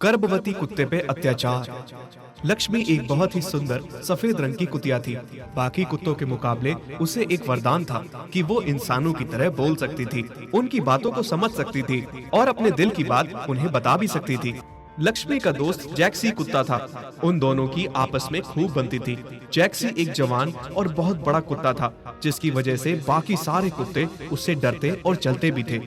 गर्भवती कुत्ते पे अत्याचार। लक्ष्मी एक बहुत ही सुंदर सफेद रंग की कुतिया थी। बाकी कुत्तों के मुकाबले उसे एक वरदान था कि वो इंसानों की तरह बोल सकती थी, उनकी बातों को समझ सकती थी और अपने दिल की बात उन्हें बता भी सकती थी। लक्ष्मी का दोस्त जैक्सी कुत्ता था। उन दोनों की आपस में खूब बनती थी। जैक्सी एक जवान और बहुत बड़ा कुत्ता था, जिसकी वजह से बाकी सारे कुत्ते उससे डरते और चलते भी थे।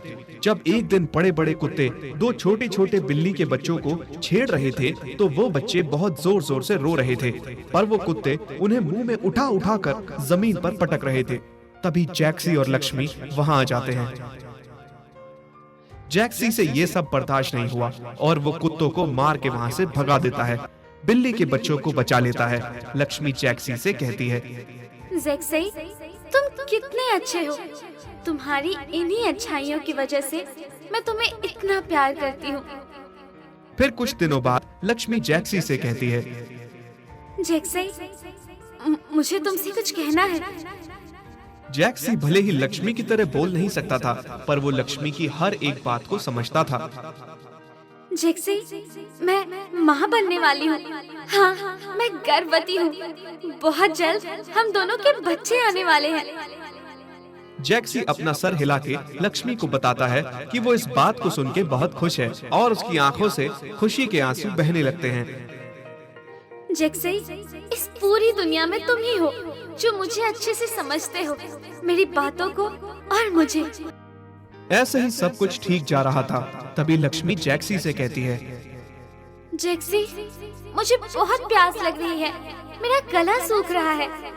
जब एक दिन बड़े बड़े कुत्ते दो छोटे छोटे बिल्ली के बच्चों को छेड़ रहे थे, तो वो बच्चे बहुत जोर जोर से रो रहे थे, पर वो कुत्ते उन्हें मुंह में उठा उठा कर जमीन पर पटक रहे थे। तभी जैक्सी और लक्ष्मी वहां आ जाते हैं। जैक्सी से ये सब बर्दाश्त नहीं हुआ और वो कुत्तों को मार के वहां से भगा देता है। बिल्ली के बच्चों को बचा लेता है। लक्ष्मी जैक्सी से कहती है, जैक्सी, तुम कितने अच्छे हो। तुम्हारी इन्हीं अच्छाइयों की वजह से मैं तुम्हें इतना प्यार करती हूँ। फिर कुछ दिनों बाद लक्ष्मी जैक्सी से कहती है, जैक्सी, मुझे तुमसे कुछ कहना है। जैक्सी भले ही लक्ष्मी की तरह बोल नहीं सकता था, पर वो लक्ष्मी की हर एक बात को समझता था। जैक्सी, मैं माँ बनने वाली हूँ। हाँ, मैं गर्भवती हूँ। बहुत जल्द हम दोनों के बच्चे आने वाले हैं। जैक्सी अपना सर हिला के लक्ष्मी को बताता है कि वो इस बात को सुन के बहुत खुश है और उसकी आंखों से खुशी के आंसू बहने लगते हैं। जैक्सी, इस पूरी दुनिया में तुम ही हो जो मुझे अच्छे से समझते हो, मेरी बातों को और मुझे। ऐसे ही सब कुछ ठीक जा रहा था, तभी लक्ष्मी जैक्सी से कहती है, जैक्सी, मुझे बहुत प्यास लग रही है, मेरा गला सूख रहा है।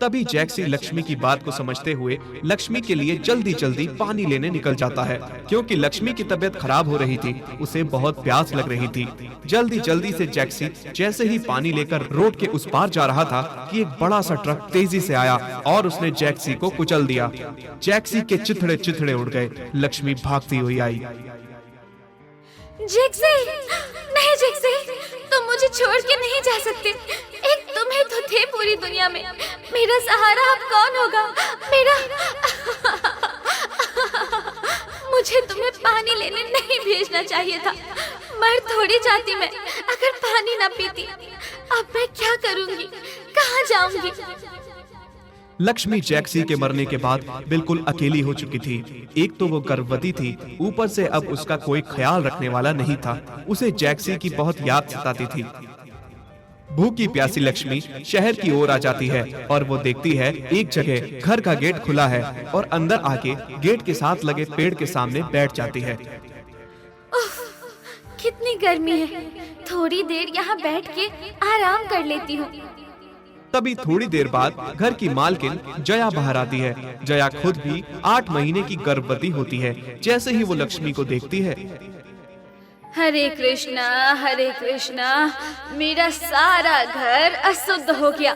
तभी जैक्सी लक्ष्मी की बात को समझते हुए लक्ष्मी के लिए जल्दी जल्दी पानी लेने निकल जाता है, क्योंकि लक्ष्मी की तबीयत खराब हो रही थी, उसे बहुत प्यास लग रही थी। जल्दी जल्दी से जैक्सी जैसे ही पानी लेकर रोड के उस पार जा रहा था कि एक बड़ा सा ट्रक तेजी से आया और उसने जैक्सी को कुचल दिया। जैक्सी के चिथड़े चिथड़े उड़ गए। लक्ष्मी भागती हुई आई। जैक्सी, नहीं जैक्सी, तुम मुझे छोड़ के नहीं जा सकते। एक तुम ही तो थे पूरी दुनिया में। मेरा सहारा अब कौन होगा? मुझे तुम्हें पानी लेने नहीं भेजना चाहिए था। मर थोड़ी जाती मैं अगर पानी ना पीती। अब मैं क्या करूंगी? कहाँ जाऊंगी? लक्ष्मी जैक्सी के मरने के बाद बिल्कुल अकेली हो चुकी थी। एक तो वो गर्भवती थी, ऊपर से अब उसका कोई ख्याल रखने वाला नहीं था। उसे जैक्सी की बहुत याद सताती थी। भूखी प्यासी लक्ष्मी शहर की ओर आ जाती है और वो देखती है एक जगह घर का गेट खुला है और अंदर आके गेट के साथ लगे पेड़ के सामने बैठ जाती है। कितनी गर्मी है, थोड़ी देर यहाँ बैठ के आराम कर लेती हूँ। तभी थोड़ी देर बाद घर की मालकिन जया बाहर आती है। जया खुद भी 8 महीने की गर्भवती होती है। जैसे ही वो लक्ष्मी को देखती है, हरे कृष्णा, मेरा सारा घर अशुद्ध हो गया।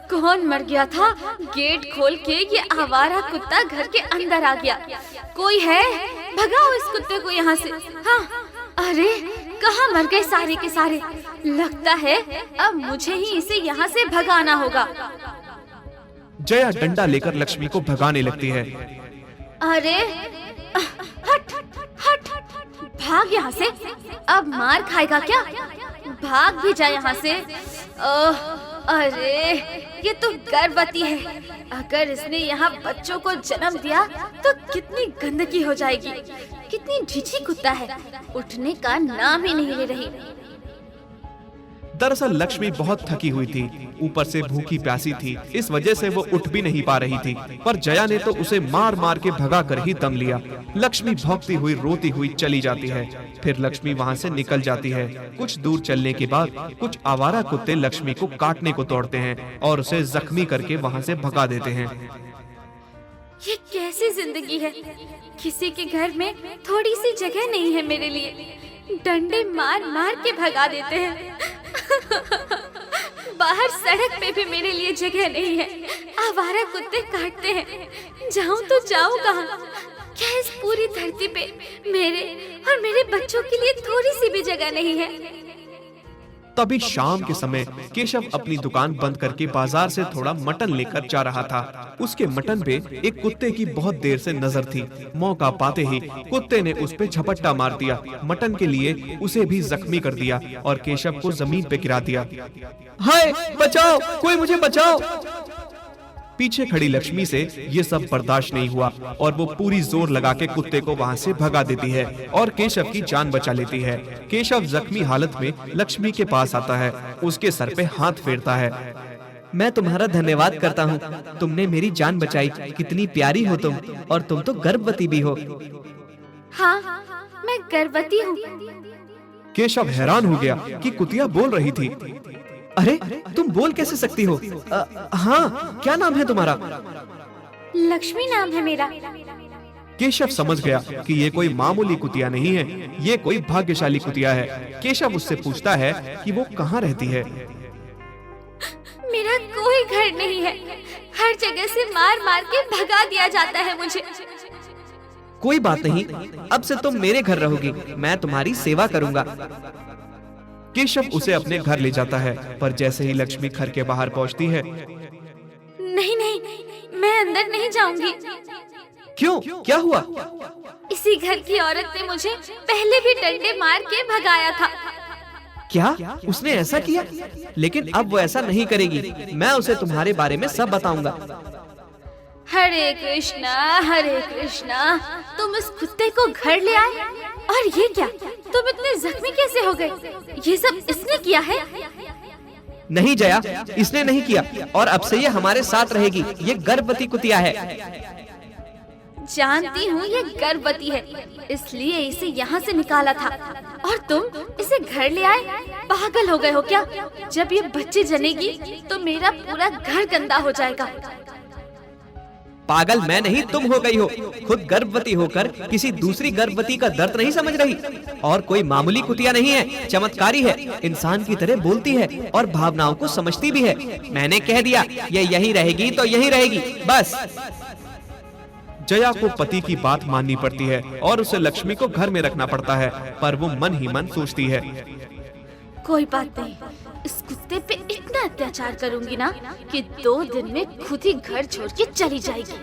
कौन मर गया था? गेट खोल के ये आवारा कुत्ता घर के अंदर आ गया। कोई है? भगाओ इस कुत्ते को यहाँ से। हाँ, अरे कहाँ मर गए सारे के सारे? लगता है अब मुझे ही इसे यहाँ से भगाना होगा। जया डंडा लेकर लक्ष्मी को भगाने लगती है। अरे हट हट, भाग यहाँ से। अब मार खाएगा क्या? भाग भी जा यहाँ से। अरे ये तो गर्भवती है। अगर इसने यहाँ बच्चों को जन्म दिया तो कितनी गंदगी हो जाएगी। कितनी ढीठी कुत्ता है, उठने का नाम ही नहीं ले रही। दरअसल लक्ष्मी बहुत थकी हुई थी, ऊपर से भूखी प्यासी थी, इस वजह से वो उठ भी नहीं पा रही थी। पर जया ने तो उसे मार मार के भगा कर ही दम लिया। लक्ष्मी भौंकती हुई रोती हुई चली जाती है। फिर लक्ष्मी वहाँ से निकल जाती है। कुछ दूर चलने के बाद कुछ आवारा कुत्ते लक्ष्मी को काटने को दौड़ते हैं और उसे जख्मी करके वहाँ से भगा देते हैं। ये कैसी जिंदगी है? किसी के घर में थोड़ी सी जगह नहीं है मेरे लिए। डंडे मार मार के भगा देते हैं। बाहर सड़क पे भी मेरे लिए जगह नहीं है। आवारा कुत्ते काटते हैं। जाऊं तो जाऊं कहाँ? क्या इस पूरी धरती पे मेरे और मेरे बच्चों के लिए थोड़ी सी भी जगह नहीं है? तभी शाम के समय केशव अपनी दुकान बंद करके बाजार से थोड़ा मटन लेकर जा रहा था। उसके मटन पे एक कुत्ते की बहुत देर से नजर थी। मौका पाते ही कुत्ते ने उस पे झपट्टा मार दिया, मटन के लिए उसे भी जख्मी कर दिया और केशव को जमीन पे गिरा दिया। हाय बचाओ, कोई मुझे बचाओ। पीछे खड़ी लक्ष्मी से ये सब बर्दाश्त नहीं हुआ और वो पूरी जोर लगा के कुत्ते को वहाँ से भगा देती है और केशव की जान बचा लेती है। केशव जख्मी हालत में लक्ष्मी के पास आता है, उसके सर पे हाथ फेरता है। मैं तुम्हारा धन्यवाद करता हूँ, तुमने मेरी जान बचाई। कितनी प्यारी हो तुम, और तुम तो गर्भवती भी हो। हाँ, मैं गर्भवती हूँ। केशव हैरान हो गया कि कुतिया बोल रही थी। अरे तुम बोल कैसे सकती हो? हाँ, क्या नाम है तुम्हारा? लक्ष्मी नाम है मेरा। केशव समझ गया कि ये कोई मामूली कुतिया नहीं है, ये कोई भाग्यशाली कुतिया है। केशव उससे पूछता है कि वो कहाँ रहती है। मेरा कोई घर नहीं है, हर जगह से मार मार के भगा दिया जाता है मुझे। कोई बात नहीं, अब से तुम मेरे घर रहोगी, मैं तुम्हारी सेवा करूंगा। केशव उसे अपने घर ले जाता है, पर जैसे ही लक्ष्मी घर के बाहर पहुंचती है। नहीं नहीं, मैं अंदर नहीं जाऊंगी। क्यों, क्या हुआ? इसी घर की औरत ने मुझे पहले भी डंडे मार के भगाया था। क्या उसने ऐसा किया? लेकिन अब वो ऐसा नहीं करेगी, मैं उसे तुम्हारे बारे में सब बताऊंगा। हरे कृष्णा, तुम इस कुत्ते को घर ले आए, और ये क्या, तुम इतने जख्मी कैसे हो गए? ये सब इसने किया है? नहीं जया, इसने नहीं किया, और अब से ये हमारे साथ रहेगी। ये गर्भवती कुतिया है। जानती हूँ ये गर्भवती है, इसलिए इसे यहाँ से निकाला था, और तुम इसे घर ले आए। पागल हो गए हो क्या? जब ये बच्चे जनेगी तो मेरा पूरा घर गंदा हो जाएगा। पागल मैं नहीं, तुम हो गई हो। खुद गर्भवती होकर किसी दूसरी गर्भवती का दर्द नहीं समझ रही। और कोई मामूली कुतिया नहीं है, चमत्कारी है, इंसान की तरह बोलती है और भावनाओं को समझती भी है। मैंने कह दिया, ये यही रहेगी तो यही रहेगी, बस। जया को पति की बात माननी पड़ती है और उसे लक्ष्मी को घर में रखना पड़ता है, पर वो मन ही मन सोचती है, कोई बात नहीं, इस कुत्ते पे इतना अत्याचार करूंगी ना कि 2 दिन में खुद ही घर छोड़ के चली जाएगी।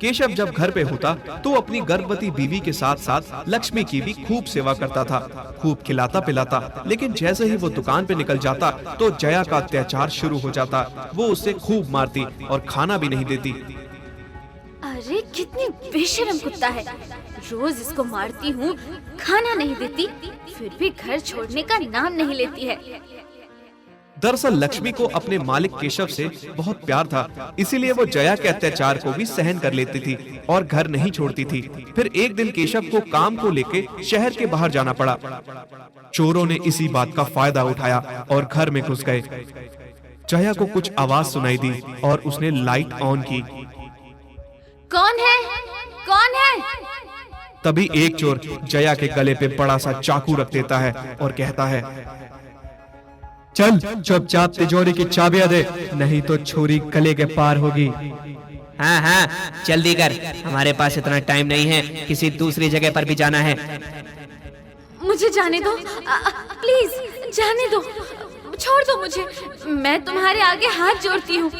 केशव जब घर पे होता तो अपनी गर्भवती बीवी के साथ साथ लक्ष्मी की भी खूब सेवा करता था, खूब खिलाता पिलाता। लेकिन जैसे ही वो दुकान पे निकल जाता तो जया का अत्याचार शुरू हो जाता। वो उसे खूब मारती और खाना भी नहीं देती। अरे कितनी बेशर्म कुत्ता है, रोज इसको मारती हूँ, खाना नहीं देती, फिर भी घर छोड़ने का नाम नहीं लेती है। दरअसल लक्ष्मी को अपने मालिक केशव से बहुत प्यार था, इसीलिए वो जया के अत्याचार को भी सहन कर लेती थी और घर नहीं छोड़ती थी। फिर एक दिन केशव को काम को लेके शहर के बाहर जाना पड़ा। चोरों ने इसी बात का फायदा उठाया और घर में घुस गए। जया को कुछ आवाज सुनाई दी और उसने लाइट ऑन की। कौन है? कौन है? तभी एक चोर जया के गले पे बड़ा सा चाकू रख देता है और कहता है, चल चुपचाप तिजोरी की चाबियां दे, नहीं तो छुरी गले के पार होगी। हाँ हाँ, जल्दी कर, हमारे पास इतना टाइम नहीं है, किसी दूसरी जगह पर भी जाना है। मुझे जाने दो, प्लीज जाने दो, छोड़ दो मुझे, मैं तुम्हारे आगे हाथ जोड़ती हूँ।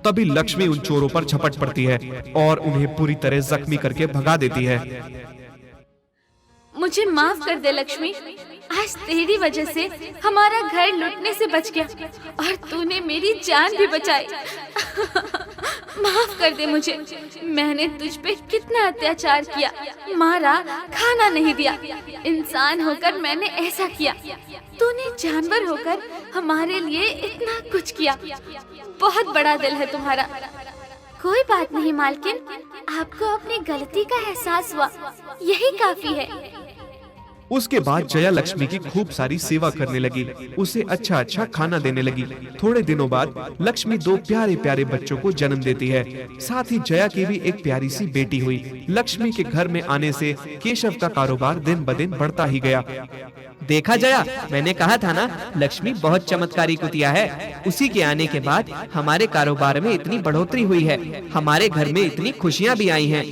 तभी लक्ष्मी उन चोरों पर झपट पड़ती है और उन्हें पूरी तरह जख्मी करके भगा देती है। मुझे माफ कर दे लक्ष्मी, आज तेरी वजह से हमारा घर लुटने से बच गया और तूने मेरी जान भी बचाई। माफ कर दे मुझे, मैंने तुझ पे कितना अत्याचार किया, मारा, खाना नहीं दिया। इंसान होकर मैंने ऐसा किया, तूने जानवर होकर हमारे लिए इतना कुछ किया। बहुत बड़ा दिल है तुम्हारा। कोई बात नहीं मालकिन, आपको अपनी गलती का एहसास हुआ, यही काफी है। उसके बाद जया लक्ष्मी की खूब सारी सेवा करने लगी, उसे अच्छा अच्छा खाना देने लगी। थोड़े दिनों बाद लक्ष्मी 2 प्यारे प्यारे बच्चों को जन्म देती है। साथ ही जया की भी एक प्यारी सी बेटी हुई। लक्ष्मी के घर में आने से केशव का कारोबार दिन ब दिन बढ़ता ही गया। देखा जया, मैंने कहा था ना, लक्ष्मी बहुत चमत्कारी कुतिया है। उसी के आने के बाद हमारे कारोबार में इतनी बढ़ोतरी हुई है, हमारे घर में इतनी खुशियाँ भी आई हैं।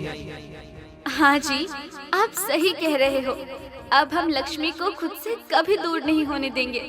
हाँ जी, आप सही कह रहे हो। अब हम लक्ष्मी को खुद से कभी दूर नहीं होने देंगे।